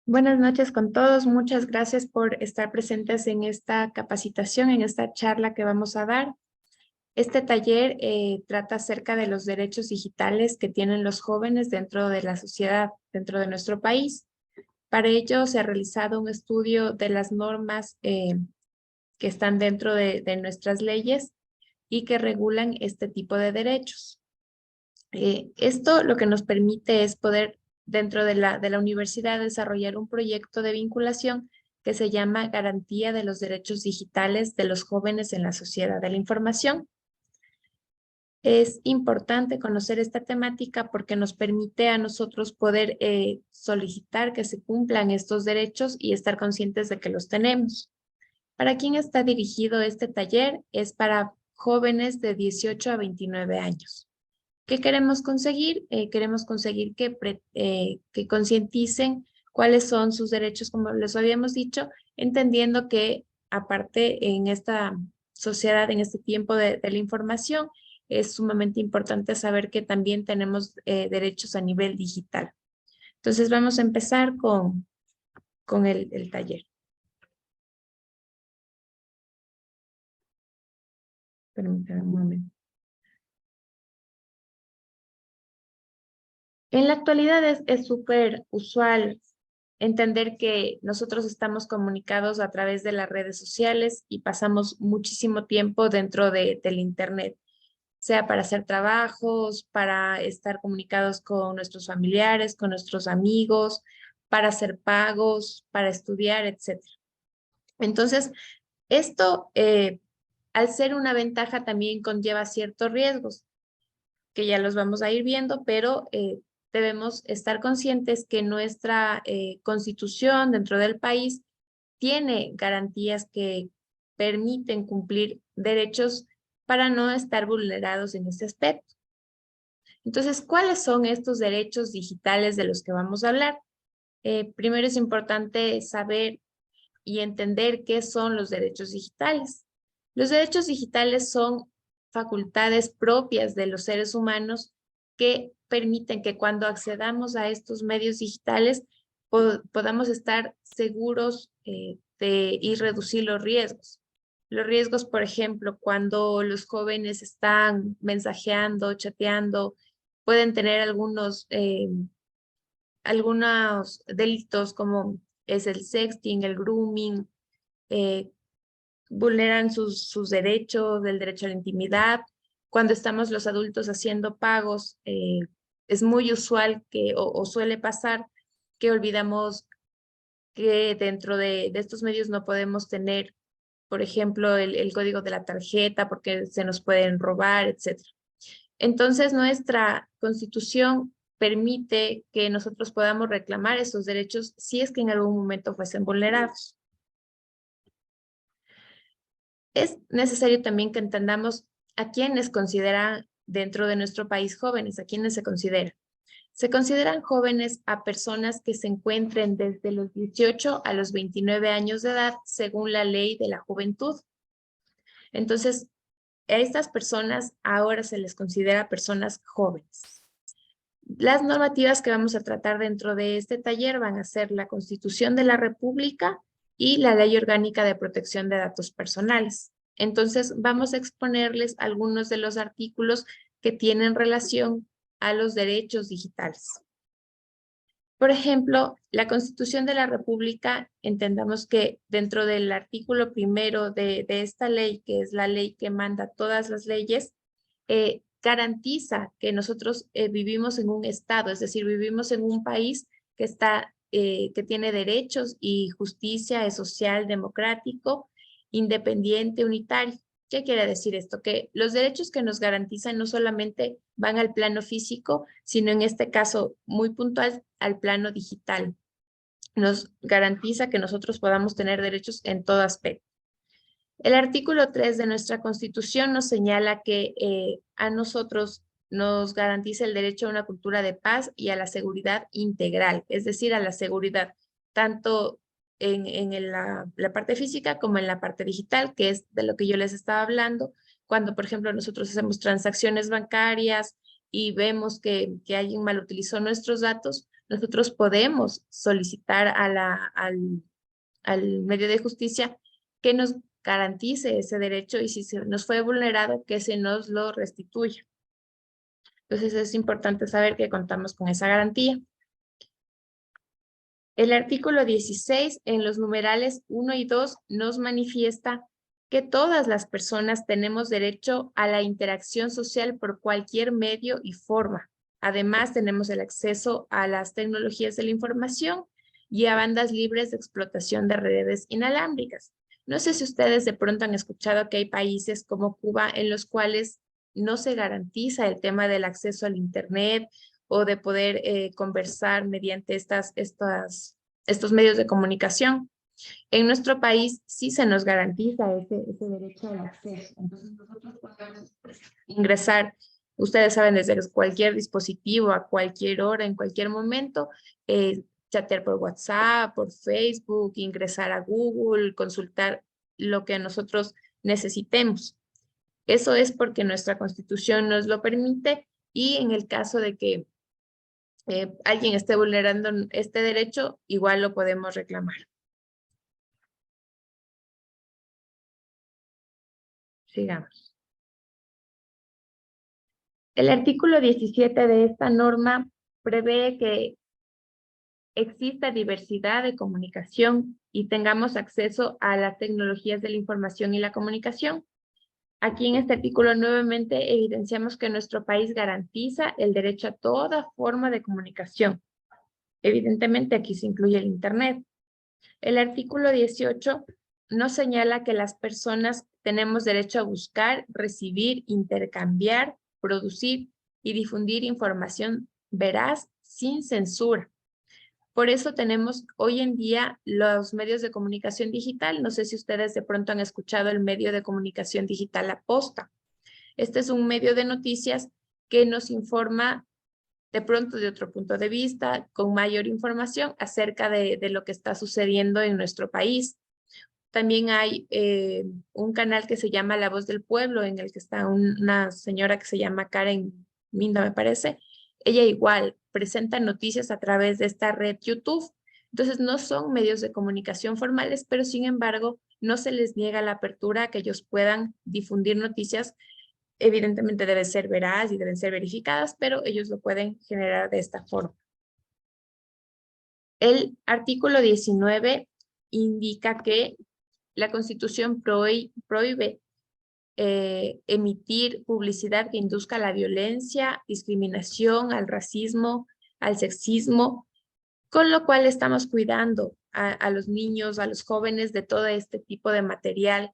Buenas noches con todos. Muchas gracias por estar presentes en esta capacitación, en esta charla que vamos a dar. Este taller trata acerca de los derechos digitales que tienen los jóvenes dentro de la sociedad, dentro de nuestro país. Para ello se ha realizado un estudio de las normas que están dentro de nuestras leyes y que regulan este tipo de derechos. Esto lo que nos permite es poder, dentro de la universidad, desarrollar un proyecto de vinculación que se llama Garantía de los Derechos Digitales de los Jóvenes en la Sociedad de la Información. Es importante conocer esta temática porque nos permite a nosotros poder solicitar que se cumplan estos derechos y estar conscientes de que los tenemos. ¿Para quién está dirigido este taller? Es para jóvenes de 18 a 29 años. ¿Qué queremos conseguir? Queremos conseguir que concienticen cuáles son sus derechos, como les habíamos dicho, entendiendo que aparte en esta sociedad, en este tiempo de la información, es sumamente importante saber que también tenemos derechos a nivel digital. Entonces vamos a empezar con el taller. Permítanme un momento. En la actualidad es súper usual entender que nosotros estamos comunicados a través de las redes sociales y pasamos muchísimo tiempo dentro del Internet, sea para hacer trabajos, para estar comunicados con nuestros familiares, con nuestros amigos, para hacer pagos, para estudiar, etcétera. Entonces, esto, al ser una ventaja, también conlleva ciertos riesgos que ya los vamos a ir viendo, pero debemos estar conscientes que nuestra constitución dentro del país tiene garantías que permiten cumplir derechos para no estar vulnerados en ese aspecto. Entonces, ¿cuáles son estos derechos digitales de los que vamos a hablar? Primero es importante saber y entender qué son los derechos digitales. Los derechos digitales son facultades propias de los seres humanos que permiten que cuando accedamos a estos medios digitales podamos estar seguros y reducir los riesgos. Los riesgos, por ejemplo, cuando los jóvenes están mensajeando, chateando, pueden tener algunos delitos como es el sexting, el grooming, eh, vulneran sus derechos, el derecho a la intimidad. Cuando estamos los adultos haciendo pagos, es muy usual o suele pasar que olvidamos que dentro de estos medios no podemos tener, por ejemplo, el código de la tarjeta porque se nos pueden robar, etcétera. Entonces, nuestra Constitución permite que nosotros podamos reclamar esos derechos si es que en algún momento fuesen vulnerados. Es necesario también que entendamos a quiénes consideran dentro de nuestro país jóvenes, a quiénes se considera. Se consideran jóvenes a personas que se encuentren desde los 18 a los 29 años de edad, según la ley de la juventud. Entonces, a estas personas ahora se les considera personas jóvenes. Las normativas que vamos a tratar dentro de este taller van a ser la Constitución de la República y la Ley Orgánica de Protección de Datos Personales. Entonces, vamos a exponerles algunos de los artículos que tienen relación a los derechos digitales. Por ejemplo, la Constitución de la República, entendamos que dentro del artículo primero de esta ley, que es la ley que manda todas las leyes, garantiza que nosotros vivimos en un estado, es decir, vivimos en un país que tiene derechos y justicia, es social, democrático, independiente, unitario. ¿Qué quiere decir esto? Que los derechos que nos garantizan no solamente van al plano físico, sino en este caso muy puntual al plano digital. Nos garantiza que nosotros podamos tener derechos en todo aspecto. El artículo 3 de nuestra Constitución nos señala que a nosotros nos garantiza el derecho a una cultura de paz y a la seguridad integral, es decir, a la seguridad tanto en la parte física como en la parte digital, que es de lo que yo les estaba hablando, cuando, por ejemplo, nosotros hacemos transacciones bancarias y vemos que alguien mal utilizó nuestros datos, nosotros podemos solicitar al medio de justicia que nos garantice ese derecho y si se nos fue vulnerado, que se nos lo restituya. Entonces es importante saber que contamos con esa garantía. El artículo 16 en los numerales 1 y 2 nos manifiesta que todas las personas tenemos derecho a la interacción social por cualquier medio y forma. Además, tenemos el acceso a las tecnologías de la información y a bandas libres de explotación de redes inalámbricas. No sé si ustedes de pronto han escuchado que hay países como Cuba en los cuales no se garantiza el tema del acceso al Internet o de poder conversar mediante estos medios de comunicación. En nuestro país sí se nos garantiza ese derecho al acceso. Entonces nosotros podemos ingresar, ustedes saben, desde cualquier dispositivo, a cualquier hora, en cualquier momento, chatear por WhatsApp, por Facebook, ingresar a Google, consultar lo que nosotros necesitemos. Eso es porque nuestra Constitución nos lo permite y en el caso de que alguien esté vulnerando este derecho, igual lo podemos reclamar. Sigamos. El artículo 17 de esta norma prevé que exista diversidad de comunicación y tengamos acceso a las tecnologías de la información y la comunicación. Aquí en este artículo nuevamente evidenciamos que nuestro país garantiza el derecho a toda forma de comunicación. Evidentemente aquí se incluye el Internet. El artículo 18 nos señala que las personas tenemos derecho a buscar, recibir, intercambiar, producir y difundir información veraz sin censura. Por eso tenemos hoy en día los medios de comunicación digital. No sé si ustedes de pronto han escuchado el medio de comunicación digital La Posta. Este es un medio de noticias que nos informa de pronto de otro punto de vista, con mayor información acerca de lo que está sucediendo en nuestro país. También hay un canal que se llama La Voz del Pueblo, en el que está una señora que se llama Karen Minda, me parece. Ella igual presenta noticias a través de esta red YouTube. Entonces no son medios de comunicación formales, pero sin embargo no se les niega la apertura a que ellos puedan difundir noticias. Evidentemente deben ser veraz y deben ser verificadas, pero ellos lo pueden generar de esta forma. El artículo 19 indica que la Constitución prohíbe emitir publicidad que induzca a la violencia, discriminación, al racismo, al sexismo, con lo cual estamos cuidando a los niños, a los jóvenes de todo este tipo de material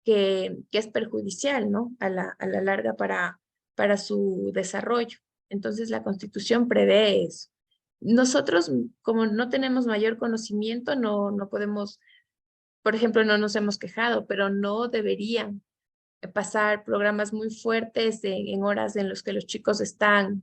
que es perjudicial, ¿no? A la larga para su desarrollo. Entonces la Constitución prevé eso. Nosotros, como no tenemos mayor conocimiento, no podemos, por ejemplo, no nos hemos quejado, pero no deberían pasar programas muy fuertes en horas en las que los chicos están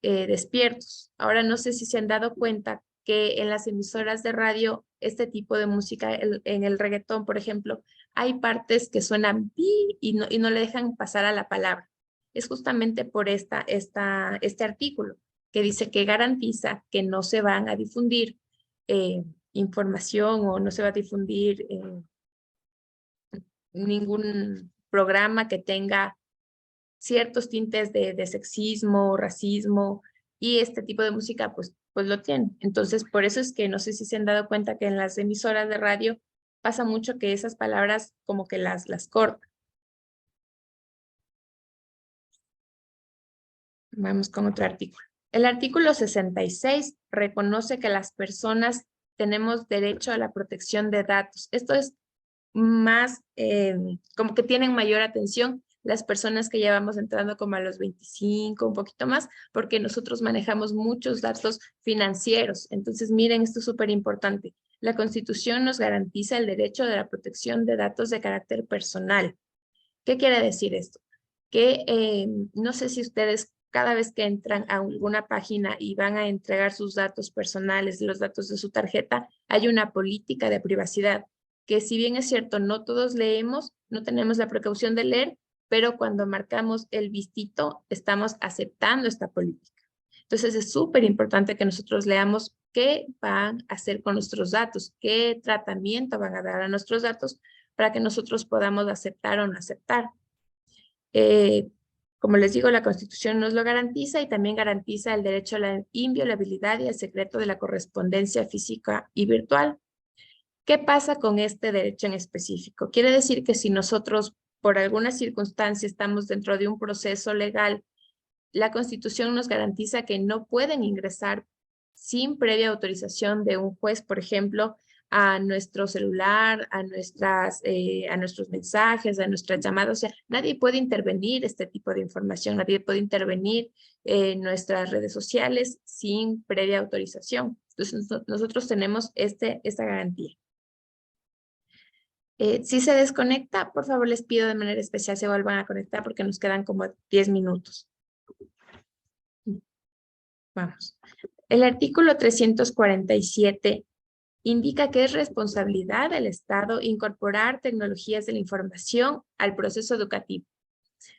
despiertos. Ahora no sé si se han dado cuenta que en las emisoras de radio, este tipo de música, en el reggaetón, por ejemplo, hay partes que suenan pi y no le dejan pasar a la palabra. Es justamente por este artículo que dice que garantiza que no se van a difundir información o no se va a difundir ningún programa que tenga ciertos tintes de sexismo, racismo, y este tipo de música pues lo tiene. Entonces, por eso es que no sé si se han dado cuenta que en las emisoras de radio pasa mucho que esas palabras como que las cortan. Vamos con otro artículo. El artículo 66 reconoce que las personas tenemos derecho a la protección de datos. Esto es más, como que tienen mayor atención las personas que ya vamos entrando como a los 25, un poquito más, porque nosotros manejamos muchos datos financieros. Entonces, miren, esto es súper importante. La Constitución nos garantiza el derecho de la protección de datos de carácter personal. ¿Qué quiere decir esto? Que no sé si ustedes cada vez que entran a alguna página y van a entregar sus datos personales, los datos de su tarjeta, hay una política de privacidad que si bien es cierto, no todos leemos, no tenemos la precaución de leer, pero cuando marcamos el vistito, estamos aceptando esta política. Entonces es súper importante que nosotros leamos qué van a hacer con nuestros datos, qué tratamiento van a dar a nuestros datos para que nosotros podamos aceptar o no aceptar. Como les digo, la Constitución nos lo garantiza y también garantiza el derecho a la inviolabilidad y el secreto de la correspondencia física y virtual. ¿Qué pasa con este derecho en específico? Quiere decir que si nosotros, por alguna circunstancia, estamos dentro de un proceso legal, la Constitución nos garantiza que no pueden ingresar sin previa autorización de un juez, por ejemplo, a nuestro celular, a nuestros mensajes, a nuestras llamadas. O sea, nadie puede intervenir este tipo de información, nadie puede intervenir en nuestras redes sociales sin previa autorización. Entonces, nosotros tenemos esta garantía. Si se desconecta, por favor les pido de manera especial se vuelvan a conectar porque nos quedan como 10 minutos. Vamos. El artículo 347 indica que es responsabilidad del Estado incorporar tecnologías de la información al proceso educativo.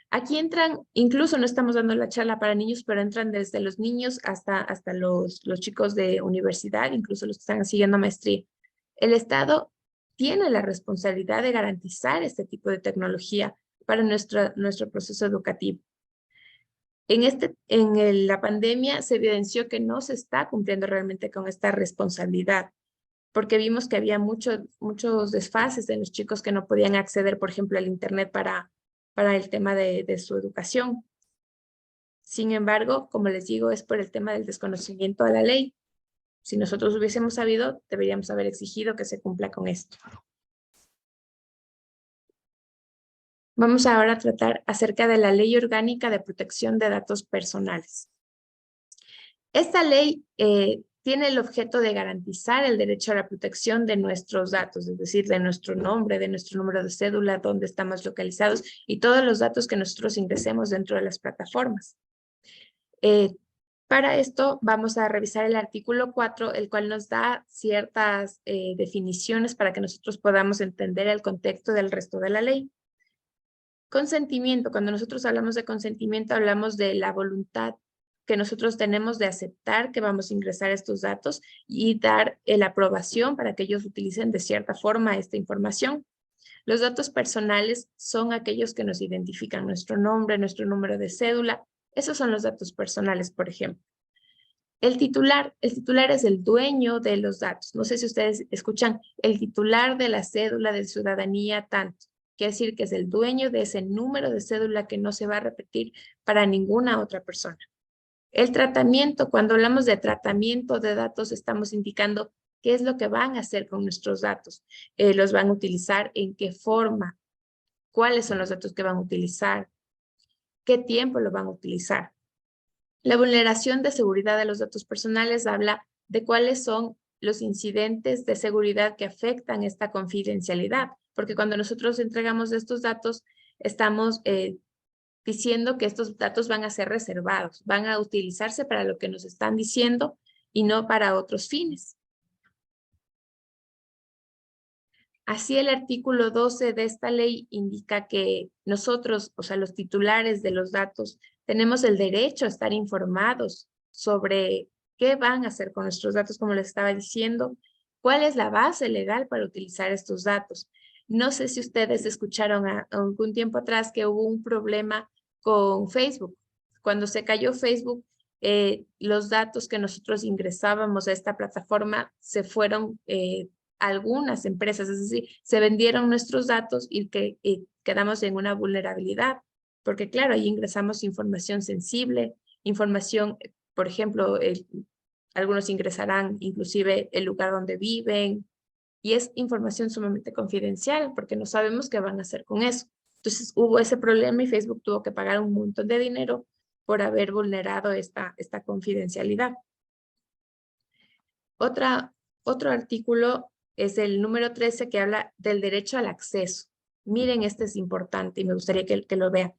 Aquí entran, incluso no estamos dando la charla para niños, pero entran desde los niños hasta los chicos de universidad, incluso los que están siguiendo maestría. El Estado tiene la responsabilidad de garantizar este tipo de tecnología para nuestro proceso educativo. La pandemia se evidenció que no se está cumpliendo realmente con esta responsabilidad, porque vimos que había muchos desfases de los chicos que no podían acceder, por ejemplo, al Internet para el tema de su educación. Sin embargo, como les digo, es por el tema del desconocimiento a la ley. Si nosotros hubiésemos sabido, deberíamos haber exigido que se cumpla con esto. Vamos ahora a tratar acerca de la Ley Orgánica de Protección de Datos Personales. Esta ley tiene el objeto de garantizar el derecho a la protección de nuestros datos, es decir, de nuestro nombre, de nuestro número de cédula, dónde estamos localizados y todos los datos que nosotros ingresemos dentro de las plataformas. Para esto vamos a revisar el artículo 4, el cual nos da ciertas definiciones para que nosotros podamos entender el contexto del resto de la ley. Consentimiento, cuando nosotros hablamos de consentimiento, hablamos de la voluntad que nosotros tenemos de aceptar que vamos a ingresar estos datos y dar la aprobación para que ellos utilicen de cierta forma esta información. Los datos personales son aquellos que nos identifican, nuestro nombre, nuestro número de cédula. Esos son los datos personales, por ejemplo. El titular es el dueño de los datos. No sé si ustedes escuchan, el titular de la cédula de ciudadanía tanto. Quiere decir que es el dueño de ese número de cédula que no se va a repetir para ninguna otra persona. El tratamiento, cuando hablamos de tratamiento de datos, estamos indicando qué es lo que van a hacer con nuestros datos. ¿Los van a utilizar? ¿En qué forma? ¿Cuáles son los datos que van a utilizar? ¿Qué tiempo lo van a utilizar? La vulneración de seguridad de los datos personales habla de cuáles son los incidentes de seguridad que afectan esta confidencialidad, porque cuando nosotros entregamos estos datos, estamos diciendo que estos datos van a ser reservados, van a utilizarse para lo que nos están diciendo y no para otros fines. Así el artículo 12 de esta ley indica que nosotros, o sea, los titulares de los datos, tenemos el derecho a estar informados sobre qué van a hacer con nuestros datos, como les estaba diciendo, cuál es la base legal para utilizar estos datos. No sé si ustedes escucharon algún tiempo atrás que hubo un problema con Facebook. Cuando se cayó Facebook, los datos que nosotros ingresábamos a esta plataforma se fueron algunas empresas, es decir, se vendieron nuestros datos y quedamos en una vulnerabilidad, porque claro, ahí ingresamos información sensible, información, por ejemplo, algunos ingresarán inclusive el lugar donde viven, y es información sumamente confidencial, porque no sabemos qué van a hacer con eso. Entonces hubo ese problema y Facebook tuvo que pagar un montón de dinero por haber vulnerado esta confidencialidad. Otro artículo es el número 13 que habla del derecho al acceso. Miren, este es importante y me gustaría que lo vean.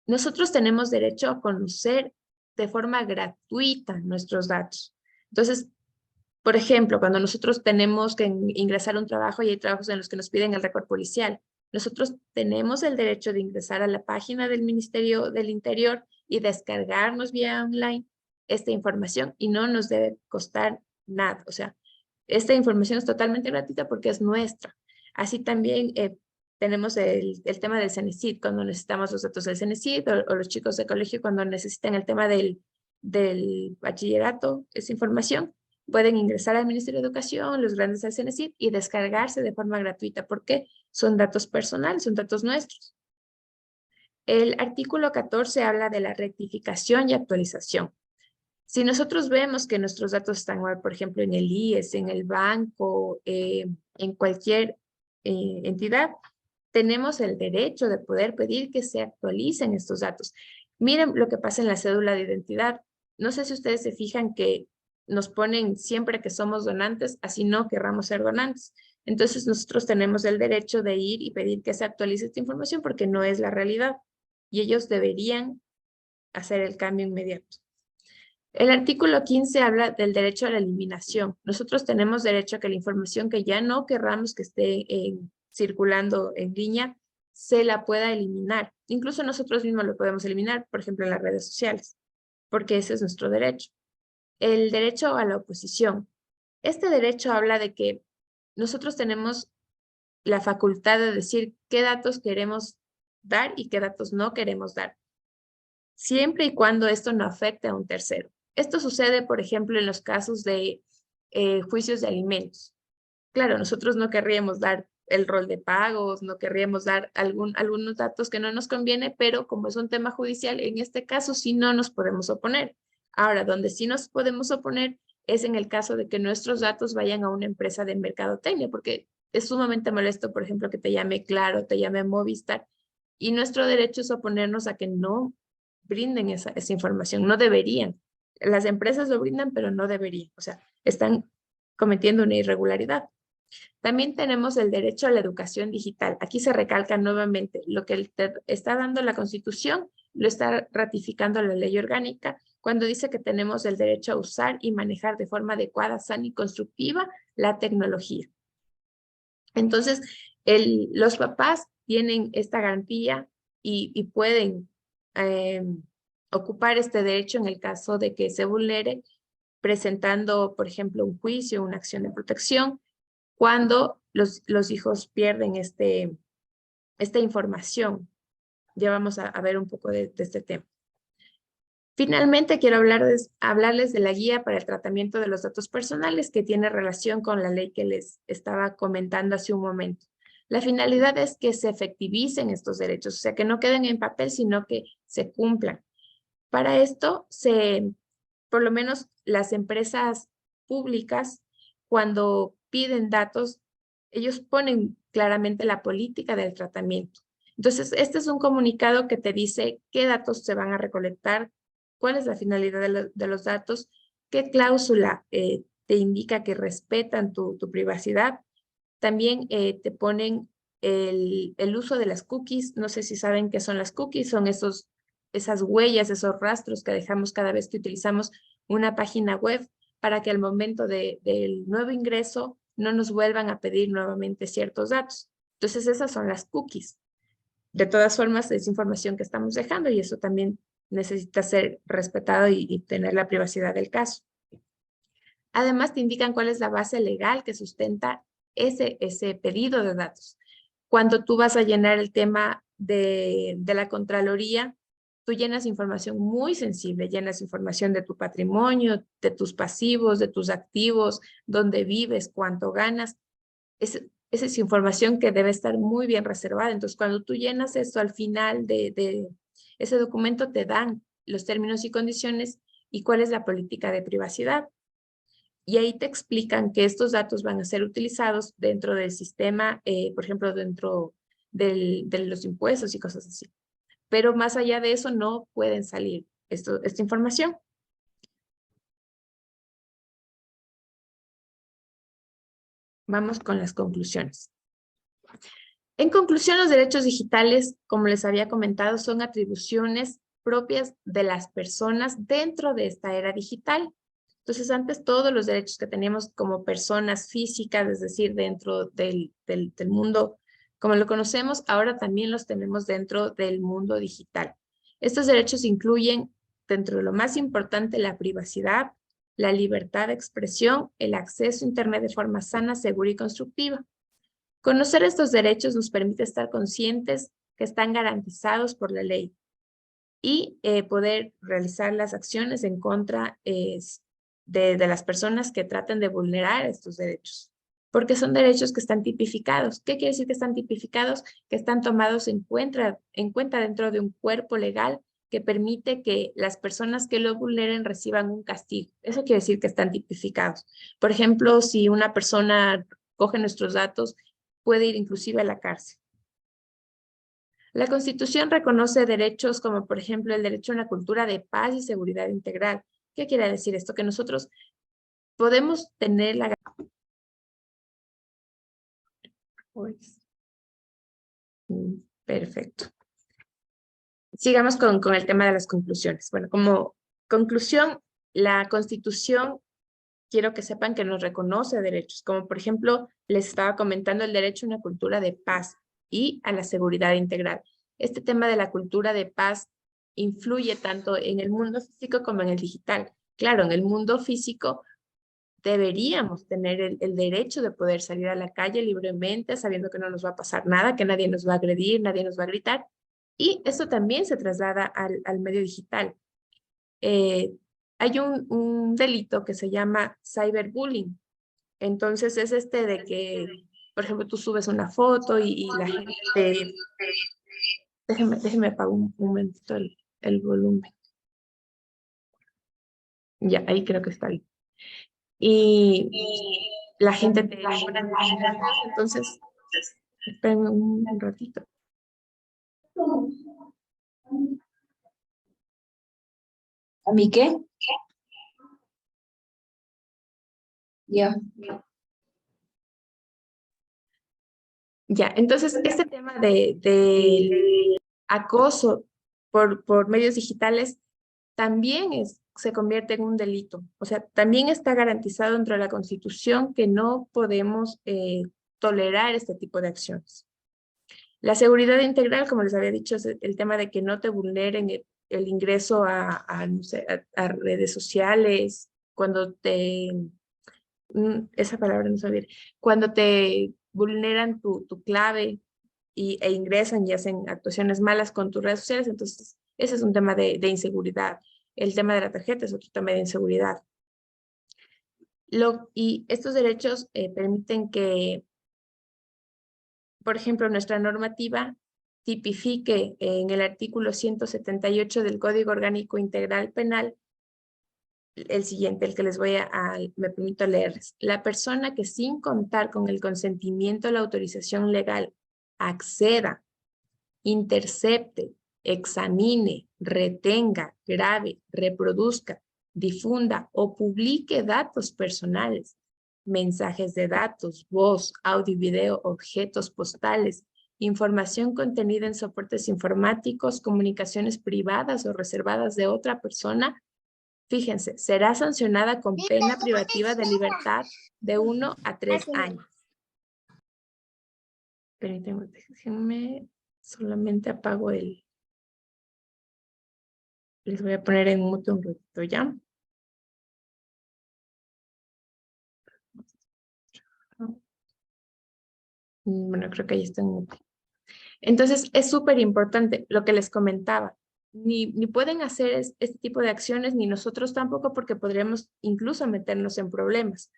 Nosotros tenemos derecho a conocer de forma gratuita nuestros datos. Entonces, por ejemplo, cuando nosotros tenemos que ingresar a un trabajo y hay trabajos en los que nos piden el récord policial, nosotros tenemos el derecho de ingresar a la página del Ministerio del Interior y descargarnos vía online esta información y no nos debe costar nada. O sea, esta información es totalmente gratuita porque es nuestra. Así también tenemos el tema del CENESID, cuando necesitamos los datos del CENESID, o los chicos de colegio cuando necesitan el tema del bachillerato, esa información, pueden ingresar al Ministerio de Educación, los grandes al CENESID y descargarse de forma gratuita porque son datos personales, son datos nuestros. El artículo 14 habla de la rectificación y actualización. Si nosotros vemos que nuestros datos están mal, por ejemplo, en el IES, en el banco, en cualquier entidad, tenemos el derecho de poder pedir que se actualicen estos datos. Miren lo que pasa en la cédula de identidad. No sé si ustedes se fijan que nos ponen siempre que somos donantes, así no querramos ser donantes. Entonces nosotros tenemos el derecho de ir y pedir que se actualice esta información porque no es la realidad y ellos deberían hacer el cambio inmediato. El artículo 15 habla del derecho a la eliminación. Nosotros tenemos derecho a que la información que ya no querramos que esté circulando en línea se la pueda eliminar. Incluso nosotros mismos lo podemos eliminar, por ejemplo, en las redes sociales, porque ese es nuestro derecho. El derecho a la oposición. Este derecho habla de que nosotros tenemos la facultad de decir qué datos queremos dar y qué datos no queremos dar, siempre y cuando esto no afecte a un tercero. Esto sucede, por ejemplo, en los casos de juicios de alimentos. Claro, nosotros no querríamos dar el rol de pagos, no querríamos dar algunos datos que no nos conviene, pero como es un tema judicial, en este caso sí no nos podemos oponer. Ahora, donde sí nos podemos oponer es en el caso de que nuestros datos vayan a una empresa de mercadotecnia, porque es sumamente molesto, por ejemplo, que te llame Claro, te llame Movistar, y nuestro derecho es oponernos a que no brinden esa información, no deberían. Las empresas lo brindan, pero no deberían, o sea, están cometiendo una irregularidad. También tenemos el derecho a la educación digital. Aquí se recalca nuevamente lo que está dando la Constitución, lo está ratificando la ley orgánica, cuando dice que tenemos el derecho a usar y manejar de forma adecuada, sana y constructiva la tecnología. Entonces, los papás tienen esta garantía y pueden ocupar este derecho en el caso de que se vulnere, presentando, por ejemplo, un juicio, una acción de protección, cuando los hijos pierden esta información. Ya vamos a ver un poco de este tema. Finalmente, quiero hablarles de la guía para el tratamiento de los datos personales que tiene relación con la ley que les estaba comentando hace un momento. La finalidad es que se efectivicen estos derechos, o sea, que no queden en papel, sino que se cumplan. Para esto, por lo menos las empresas públicas, cuando piden datos, ellos ponen claramente la política del tratamiento. Entonces, este es un comunicado que te dice qué datos se van a recolectar, cuál es la finalidad de los datos, qué cláusula te indica que respetan tu privacidad. También te ponen el uso de las cookies. No sé si saben qué son las cookies, son esas huellas, esos rastros que dejamos cada vez que utilizamos una página web para que al momento del nuevo ingreso no nos vuelvan a pedir nuevamente ciertos datos. Entonces esas son las cookies. De todas formas, es información que estamos dejando y eso también necesita ser respetado y tener la privacidad del caso. Además, te indican cuál es la base legal que sustenta ese pedido de datos. Cuando tú vas a llenar el tema de la Contraloría, tú llenas información muy sensible, llenas información de tu patrimonio, de tus pasivos, de tus activos, dónde vives, cuánto ganas. Esa es información que debe estar muy bien reservada. Entonces, cuando tú llenas esto al final de ese documento, te dan los términos y condiciones y cuál es la política de privacidad. Y ahí te explican que estos datos van a ser utilizados dentro del sistema, por ejemplo, dentro de los impuestos y cosas así. Pero más allá de eso no pueden salir esta información. Vamos con las conclusiones. En conclusión, los derechos digitales, como les había comentado, son atribuciones propias de las personas dentro de esta era digital. Entonces, antes todos los derechos que teníamos como personas físicas, es decir, dentro del mundo como lo conocemos, ahora también los tenemos dentro del mundo digital. Estos derechos incluyen dentro de lo más importante, la privacidad, la libertad de expresión, el acceso a Internet de forma sana, segura y constructiva. Conocer estos derechos nos permite estar conscientes que están garantizados por la ley y poder realizar las acciones en contra de las personas que traten de vulnerar estos derechos, porque son derechos que están tipificados. ¿Qué quiere decir que están tipificados? Que están tomados en cuenta dentro de un cuerpo legal que permite que las personas que lo vulneren reciban un castigo. Eso quiere decir que están tipificados. Por ejemplo, si una persona coge nuestros datos, puede ir inclusive a la cárcel. La Constitución reconoce derechos como, por ejemplo, el derecho a una cultura de paz y seguridad integral. ¿Qué quiere decir esto? Que nosotros podemos tener la... Perfecto. Sigamos con el tema de las conclusiones. Bueno, como conclusión, la Constitución, quiero que sepan que nos reconoce derechos, como por ejemplo, les estaba comentando el derecho a una cultura de paz y a la seguridad integral. Este tema de la cultura de paz influye tanto en el mundo físico como en el digital. Claro, en el mundo físico deberíamos tener el derecho de poder salir a la calle libremente, sabiendo que no nos va a pasar nada, que nadie nos va a agredir, nadie nos va a gritar. Y eso también se traslada al medio digital. Hay un delito que se llama cyberbullying. Entonces es este de que, por ejemplo, tú subes una foto y la gente... Déjeme apagar un momentito el volumen. Ya, ahí creo que está ahí. Y la gente te pone entonces, espérenme un ratito. ¿A mí qué? Ya. Ya, entonces este tema del acoso por medios digitales también se convierte en un delito. O sea, también está garantizado dentro de la Constitución que no podemos tolerar este tipo de acciones. La seguridad integral, como les había dicho, es el tema de que no te vulneren el ingreso no sé, a redes sociales, cuando esa palabra no sabía, cuando te vulneran tu clave e ingresan y hacen actuaciones malas con tus redes sociales, entonces ese es un tema de inseguridad. El tema de la tarjeta es otro tema de inseguridad. Y estos derechos permiten que, por ejemplo, nuestra normativa tipifique en el artículo 178 del Código Orgánico Integral Penal el siguiente, el que me permito leerles. La persona que sin contar con el consentimiento o la autorización legal acceda, intercepte, examine, retenga, grabe, reproduzca, difunda o publique datos personales, mensajes de datos, voz, audio y video, objetos postales, información contenida en soportes informáticos, comunicaciones privadas o reservadas de otra persona. Fíjense, será sancionada con pena privativa de libertad de 1 a 3 años. Permítanme, déjenme, solamente apago el... Les voy a poner en mute un ratito, ¿ya? Bueno, creo que ahí está en mute. Entonces, es súper importante lo que les comentaba. Ni pueden hacer este tipo de acciones, ni nosotros tampoco, porque podríamos incluso meternos en problemas.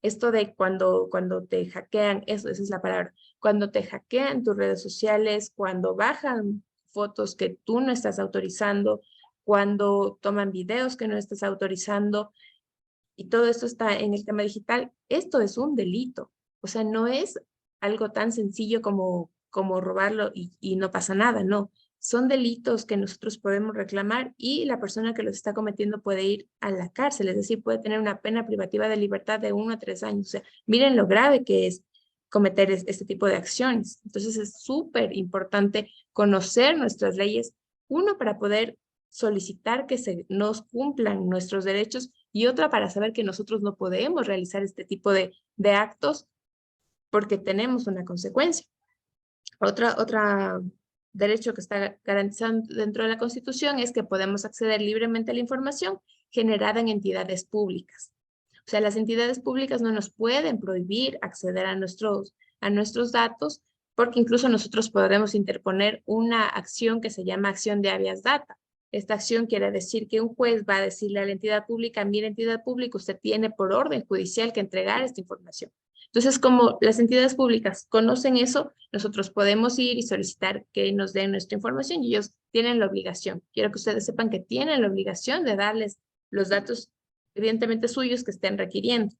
Esto de cuando te hackean, esa es la palabra, cuando te hackean tus redes sociales, cuando bajan fotos que tú no estás autorizando, cuando toman videos que no estás autorizando, y todo esto está en el tema digital, esto es un delito. O sea, no es algo tan sencillo como robarlo y no pasa nada, no. Son delitos que nosotros podemos reclamar y la persona que los está cometiendo puede ir a la cárcel, es decir, puede tener una pena privativa de libertad de 1 a 3 años. O sea, miren lo grave que es cometer este tipo de acciones. Entonces es súper importante conocer nuestras leyes, uno, para poder solicitar que se nos cumplan nuestros derechos y otra para saber que nosotros no podemos realizar este tipo de actos porque tenemos una consecuencia. Otra derecho que está garantizado dentro de la Constitución es que podemos acceder libremente a la información generada en entidades públicas. O sea, las entidades públicas no nos pueden prohibir acceder a nuestros datos, porque incluso nosotros podremos interponer una acción que se llama acción de habeas data. Esta acción quiere decir que un juez va a decirle a la entidad pública, mire, entidad pública, usted tiene por orden judicial que entregar esta información. Entonces, como las entidades públicas conocen eso, nosotros podemos ir y solicitar que nos den nuestra información y ellos tienen la obligación. Quiero que ustedes sepan que tienen la obligación de darles los datos, evidentemente suyos, que estén requiriendo.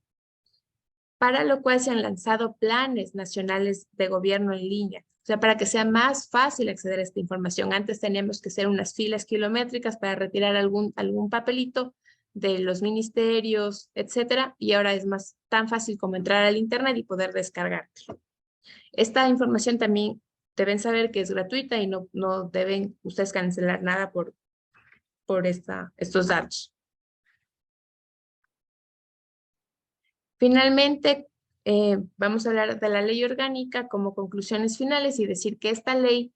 Para lo cual se han lanzado planes nacionales de gobierno en línea, o sea, para que sea más fácil acceder a esta información. Antes teníamos que hacer unas filas kilométricas para retirar algún papelito de los ministerios, etcétera, y ahora es tan fácil como entrar al internet y poder descargártelo. Esta información también deben saber que es gratuita y no deben ustedes cancelar nada por estos datos. Finalmente, vamos a hablar de la ley orgánica como conclusiones finales y decir que esta ley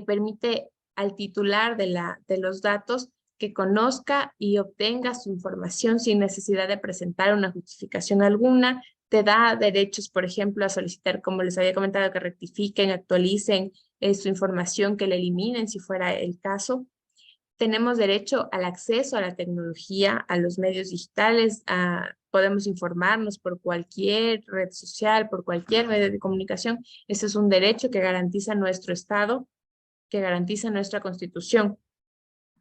permite al titular de los datos que conozca y obtenga su información sin necesidad de presentar una justificación alguna. Te da derechos, por ejemplo, a solicitar, como les había comentado, que rectifiquen, actualicen su información, que la eliminen si fuera el caso. Tenemos derecho al acceso a la tecnología, a los medios digitales, podemos informarnos por cualquier red social, por cualquier medio de comunicación. Ese es un derecho que garantiza nuestro Estado, que garantiza nuestra Constitución.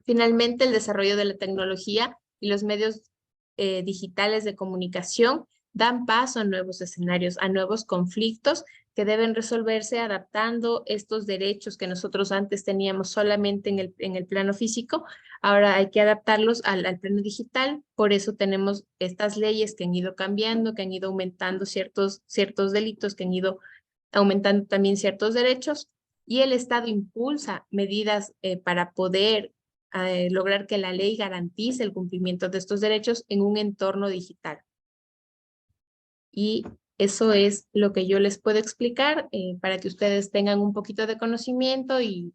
Finalmente, el desarrollo de la tecnología y los medios digitales de comunicación dan paso a nuevos escenarios, a nuevos conflictos que deben resolverse adaptando estos derechos que nosotros antes teníamos solamente en el plano físico. Ahora hay que adaptarlos al plano digital. Por eso tenemos estas leyes que han ido cambiando, que han ido aumentando ciertos delitos, que han ido aumentando también ciertos derechos. Y el Estado impulsa medidas para poder lograr que la ley garantice el cumplimiento de estos derechos en un entorno digital. Y eso es lo que yo les puedo explicar para que ustedes tengan un poquito de conocimiento y